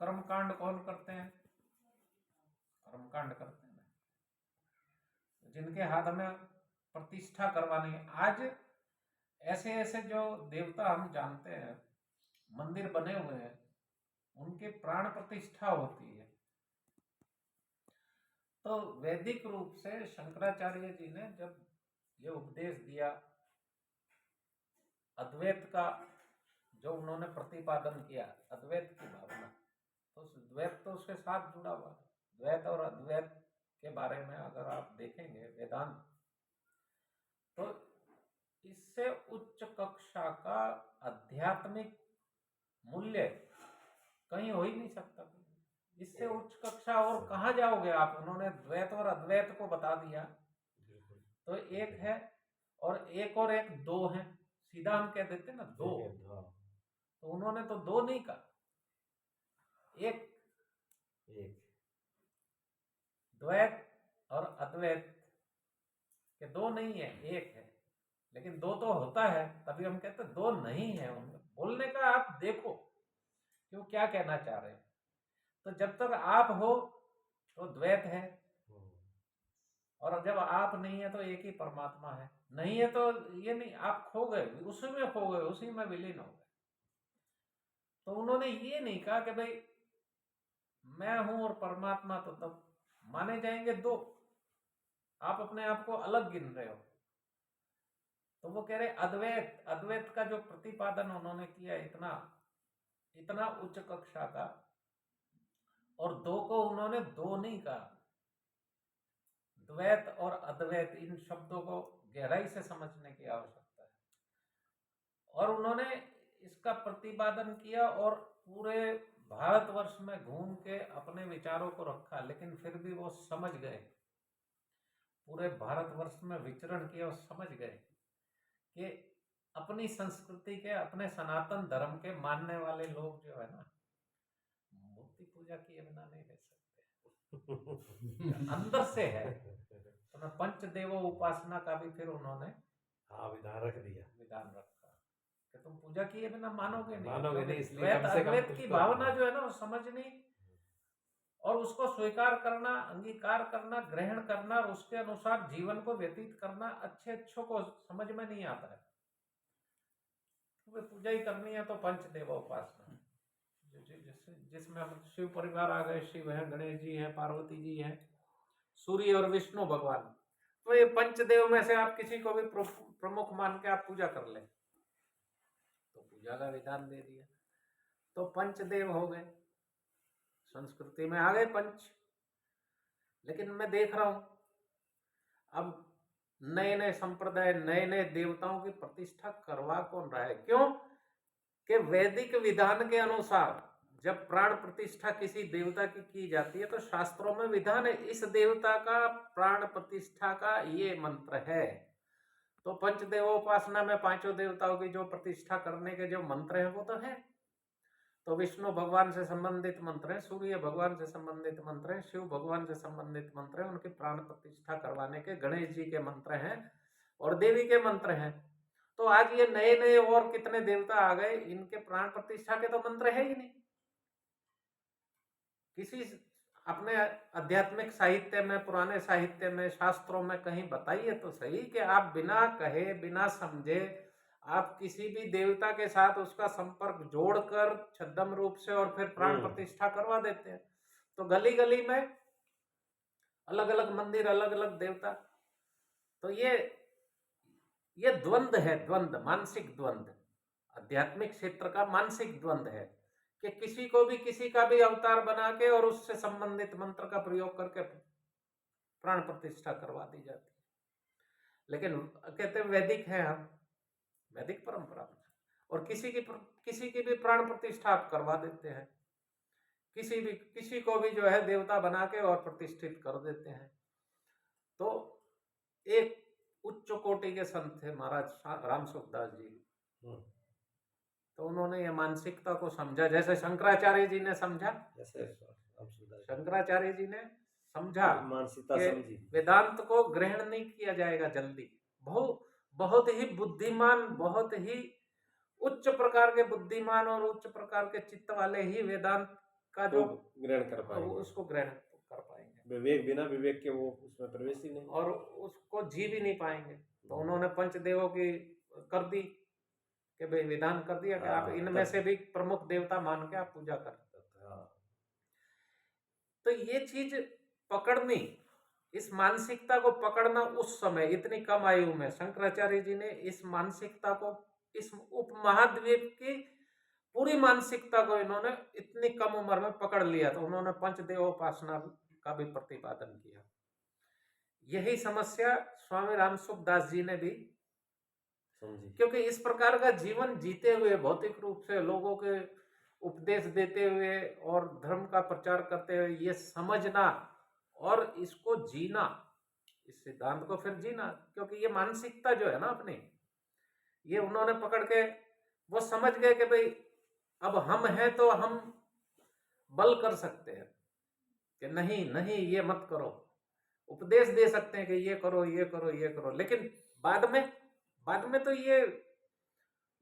कर्मकांड कौन करते हैं? कर्मकांड करते हैं जिनके हाथ में प्रतिष्ठा करवानी है। आज ऐसे ऐसे जो देवता हम जानते हैं, मंदिर बने हुए हैं, उनके प्राण प्रतिष्ठा होती है। तो वैदिक रूप से शंकराचार्य जी ने जब ये उपदेश दिया, अद्वैत का जो उन्होंने प्रतिपादन किया, अद्वैत की भावना, तो द्वैत तो उसके साथ जुड़ा हुआ है। द्वैत और अद्वैत के बारे में अगर आप देखेंगे वेदांत, तो इससे उच्च कक्षा का आध्यात्मिक मूल्य कहीं हो ही नहीं सकता। इससे उच्च कक्षा और कहाँ जाओगे आप? उन्होंने द्वैत और अद्वैत को बता दिया। तो एक है और एक दो है, सीधा हम कह देते ना दो, तो उन्होंने तो दो नहीं कहा, एक द्वैत और अद्वैत के दो नहीं है, एक है। लेकिन दो तो होता है, तभी हम कहते हैं दो नहीं है। उनका बोलने का आप देखो कि वो क्या कहना चाह रहे हैं। तो जब तक आप हो तो द्वैत है, और जब आप नहीं है तो एक ही परमात्मा है। नहीं है तो ये नहीं, आप खो गए, उसी में खो गए, उसी में विलीन हो गए। तो उन्होंने ये नहीं कहा कि भाई मैं हूं और परमात्मा, तो तब माने जाएंगे दो, आप अपने आप को अलग गिन रहे हो। तो वो कह रहे अद्वैत, अद्वैत का जो प्रतिपादन उन्होंने किया इतना इतना उच्च कक्षा का, और दो को उन्होंने दो नहीं कहा। द्वैत और अद्वैत, इन शब्दों को गहराई से समझने की आवश्यकता है। और उन्होंने इसका प्रतिपादन किया और पूरे भारतवर्ष में घूम के अपने विचारों को रखा, लेकिन फिर भी वो समझ गए, पूरे भारतवर्ष में विचरण किया और समझ गए कि अपनी संस्कृति के, अपने सनातन धर्म के मानने वाले लोग जो है ना, मूर्ति पूजा किए बिना नहीं रह सकते। अंदर से है। तो पंचदेव उपासना का भी फिर उन्होंने विधान रख दिया, विधान रखा कि तुम पूजा किए बिना मानोगे नहीं, इसलिए अद्वैत की भावना जो है ना वो समझनी, और उसको स्वीकार करना, अंगीकार करना, ग्रहण करना, और उसके अनुसार जीवन को व्यतीत करना। अच्छों को समझ में नहीं आता है, तो पूजा ही करनी है तो पंचदेव उपासना, जिसमें शिव परिवार आ गए, शिव है, गणेश जी है, पार्वती जी है, सूर्य और विष्णु भगवान। तो ये पंचदेव में से आप किसी को भी प्रमुख मान के आप पूजा कर ले, तो पूजा का विधान दे दिया। तो पंचदेव हो गए, संस्कृति में आ गए पंच। लेकिन मैं देख रहा हूं अब नए नए संप्रदाय, नए नए देवताओं की प्रतिष्ठा करवा कौन रहा है? क्यों कि वैदिक विधान के अनुसार जब प्राण प्रतिष्ठा किसी देवता की जाती है, तो शास्त्रों में विधान है, इस देवता का प्राण प्रतिष्ठा का ये मंत्र है। तो पंचदेवोपासना में पांचों देवताओं की जो प्रतिष्ठा करने के जो मंत्र हैं वो तो है। तो विष्णु भगवान से संबंधित मंत्र है, सूर्य भगवान से संबंधित मंत्र है, शिव भगवान से संबंधित मंत्र है, उनकी प्राण प्रतिष्ठा करवाने के गणेश जी के मंत्र हैं और देवी के मंत्र हैं। तो आज ये नए नए और कितने देवता आ गए, इनके प्राण प्रतिष्ठा के तो मंत्र है ही नहीं। किसी अपने आध्यात्मिक साहित्य में, पुराने साहित्य में, शास्त्रों में कहीं बताइए तो सही कि आप बिना कहे, बिना समझे आप किसी भी देवता के साथ उसका संपर्क जोड़कर छद्म रूप से और फिर प्राण प्रतिष्ठा करवा देते हैं। तो गली गली में अलग अलग मंदिर, अलग अलग देवता। तो ये द्वंद्व है, द्वंद्व, मानसिक द्वंद्व, आध्यात्मिक क्षेत्र का मानसिक द्वंद्व है कि किसी को भी किसी का भी अवतार बना के और उससे संबंधित मंत्र का प्रयोग करके प्राण प्रतिष्ठा करवा दी जाती है। लेकिन कहते हैं वैदिक है हम, वैदिक परंपरा में, और किसी की भी प्राण प्रतिष्ठा आप करवा देते हैं, किसी को भी जो है देवता बना के और प्रतिष्ठित कर देते हैं। तो एक उच्च कोटि के संत थे महाराज राम सुखदास जी, तो उन्होंने ये मानसिकता को समझा, जैसे शंकराचार्य जी ने समझा, शंकराचार्य जी ने समझा कि वेदांत को ग्रहण नहीं किया जाएगा जल्दी। बहुत ही बुद्धिमान, बहुत ही उच्च प्रकार के बुद्धिमान और उच्च प्रकार के चित्त वाले ही वेदांत का तो जो ग्रहण कर वो पाएंगे। उसको ग्रहण कर पाएंगे विवेक, बिना विवेक के वो उसमें प्रवेश ही नहीं। और उसको जी भी नहीं पाएंगे। तो उन्होंने पंचदेवों की कर दी कि भाई विधान कर दिया कि आप हाँ, इनमें तब- से भी प्रमुख देवता मान के आप पूजा करें। हाँ, तो ये चीज पकड़नी, इस मानसिकता को पकड़ना उस समय इतनी कम आयु में शंकराचार्य जी ने इस मानसिकता को, इस उपमहाद्वीप की पूरी मानसिकता को इन्होंने इतनी कम उम्र में पकड़ लिया। तो उन्होंने पंचदेवोपासना का भी प्रतिपादन किया। यही समस्या स्वामी रामसुखदास जी ने भी, समझी। क्योंकि इस प्रकार का जीवन जीते हुए भौतिक रूप से लोगों के उपदेश देते हुए और धर्म का प्रचार करते हुए ये समझना और इसको जीना, इस सिद्धांत को फिर जीना, क्योंकि ये मानसिकता जो है ना अपनी, ये उन्होंने पकड़ के वो समझ गए कि भाई अब हम हैं तो हम बल कर सकते हैं कि नहीं नहीं ये मत करो, उपदेश दे सकते हैं कि ये करो ये करो ये करो। लेकिन बाद में तो ये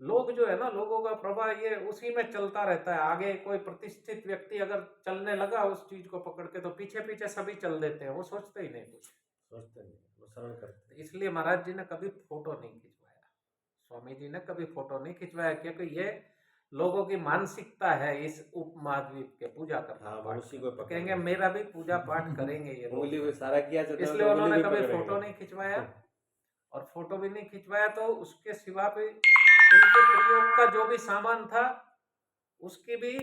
लोग जो है ना, लोगों का प्रवाह ये उसी में चलता रहता है। आगे कोई प्रतिष्ठित व्यक्ति अगर चलने लगा उस चीज को पकड़ के, तो पीछे पीछे सभी चल देते हैं, वो सोचते ही नहीं कुछ, सोचते नहीं, वो शरण करते हैं। इसलिए महाराज जी ने कभी फोटो नहीं खिंचवाया, स्वामी जी ने कभी फोटो नहीं खिंचवाया, क्योंकि ये लोगों की मानसिकता है इस उपमहाद्वीप के पूजा करना। हाँ, पाठ उसी करना। को तो पकड़ कहेंगे लेंगे। मेरा भी पूजा पाठ करेंगे ये लोग, उंगली को इशारा किया जाता है इसलिए तो उन्होंने उंगली भी कभी पकड़ेंगे। फोटो नहीं खिंचवाया और फोटो भी नहीं खिंचवाया। तो उसके सिवा भी उनके प्रयोग का जो भी सामान था उसकी भी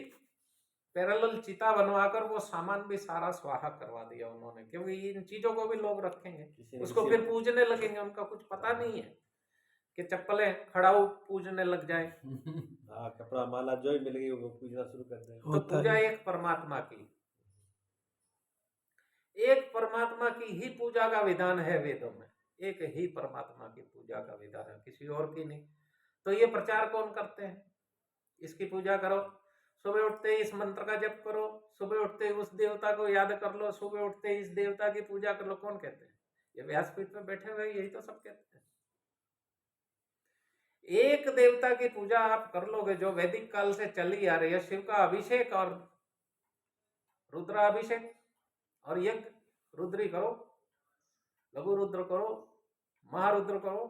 पैरेलल चिता बनवाकर वो सामान भी सारा स्वाहा करवा दिया उन्होंने, क्योंकि इन चीजों को भी लोग रखेंगे, किसी न उसको किसी- फिर पूजने लगेंगे। उनका कुछ पता नहीं है कि चप्पलें खड़ाऊ पूजने लग जाए। हाँ, कपड़ा माला जो ही मिल गई वो पूजना शुरू कर देंगे। तो पूजा एक परमात्मा की, एक परमात्मा की ही पूजा का विधान है वेदों में, एक ही परमात्मा की पूजा का विधान है, किसी और की नहीं। तो ये प्रचार कौन करते हैं, इसकी पूजा करो, सुबह उठते ही इस मंत्र का जप करो, सुबह उठते ही उस देवता को याद कर लो, सुबह उठते ही इस देवता की पूजा कर लो। कौन कहते हैं? ये व्यासपीठ पे बैठे हुए यही तो सब कहते हैं। एक देवता की पूजा आप कर लोगे जो वैदिक काल से चली आ रही है, शिव का अभिषेक और रुद्राभिषेक और यज्ञ, रुद्री करो, लघु रुद्र करो, महारुद्र करो,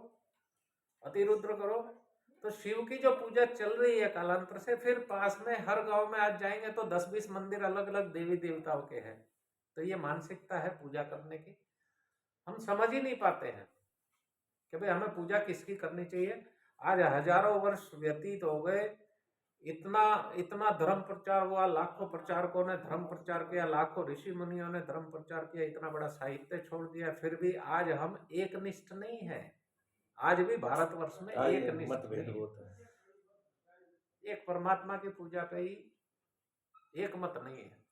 अतिरुद्र करो। तो शिव की जो पूजा चल रही है कालांतर से, फिर पास में हर गांव में आज जाएंगे तो 10-20 मंदिर अलग अलग देवी देवताओं के हैं। तो ये मानसिकता है पूजा करने की, हम समझ ही नहीं पाते हैं कि भाई हमें पूजा किसकी करनी चाहिए। आज हजारों वर्ष व्यतीत हो गए, इतना इतना धर्म प्रचार हुआ, लाखों प्रचारकों ने धर्म प्रचार किया, लाखों ऋषि मुनियों ने धर्म प्रचार किया, इतना बड़ा साहित्य छोड़ दिया, फिर भी आज हम एक निष्ठ नहीं है। आज भी भारतवर्ष में हाँ, एक ये निष्ठ मतभेद नहीं होता है। है। एक परमात्मा की पूजा पे ही एक मत नहीं है।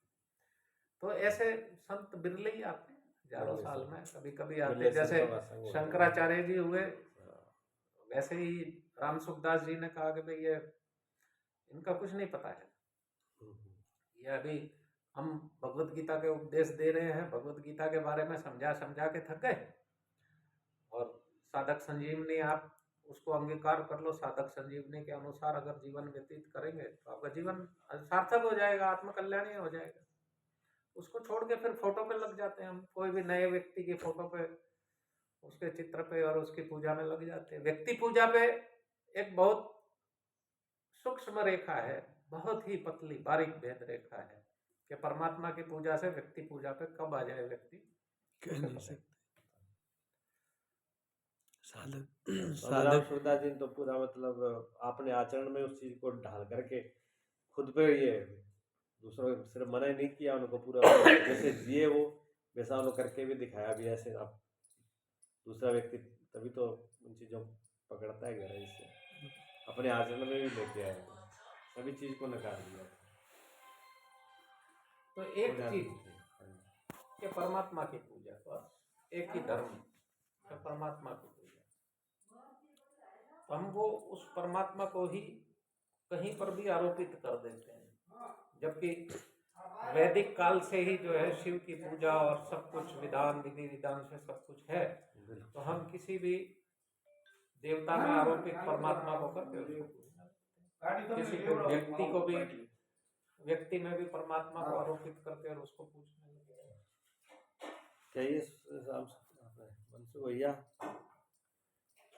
तो ऐसे संत बिरले ही आते हैं हजारों साल में, कभी कभी आते बिरले हैं। जैसे संतों का संग होता है। शंकराचार्य जी हुए, हाँ, वैसे ही रामसुखदास जी ने कहा कि भाई ये इनका कुछ नहीं पता है, ये अभी हम भगवत गीता के उपदेश दे रहे हैं, भगवत गीता के बारे में समझा समझा के थक गए। और साधक संजीवनी आप उसको अंगीकार कर लो, साधक संजीवनी के अनुसार अगर जीवन व्यतीत करेंगे तो आपका जीवन सार्थक हो जाएगा, आत्मकल्याण ही हो जाएगा। उसको छोड़ के फिर फोटो पे लग जाते हैं हम, कोई भी नए व्यक्ति की फोटो पे, उसके चित्र पे और उसकी पूजा में लग जाते हैं। व्यक्ति पूजा पे एक बहुत सूक्ष्म रेखा है, बहुत ही पतली बारीक भेद रेखा है कि परमात्मा की पूजा से व्यक्ति पूजा पे कब आ जाए व्यक्ति कह नहीं सकते। साधक राम साधक सूरदास जी ने तो पूरा मतलब अपने आचरण में उस चीज को ढाल करके खुद पे ये दूसरों को सिर्फ मना ही नहीं किया, उनको पूरा जैसे जिए वो वैसा उन्होंने करके भी दिखाया भी। ऐसे आप दूसरा व्यक्ति तभी तो उन चीजों को पकड़ता है गहराई से, अपने आचरण में भी लेके आए, सभी चीज को नकार दिया। तो एक चीज कि परमात्मा की पूजा, बस एक ही धर्म है परमात्मा की पूजा। हम वो उस परमात्मा को ही कहीं पर भी आरोपित कर देते हैं, जबकि वैदिक काल से ही जो है शिव की पूजा और सब कुछ विधान विधि विधान से सब कुछ है। तो हम किसी भी देवता में आरोपित परमात्मा को करके उसको पूजना, किसी को व्यक्ति को भी व्यक्ति में भी परमात्मा को आरोपित करते और उसको पूछने लगे। चाहिए मनसुख भैया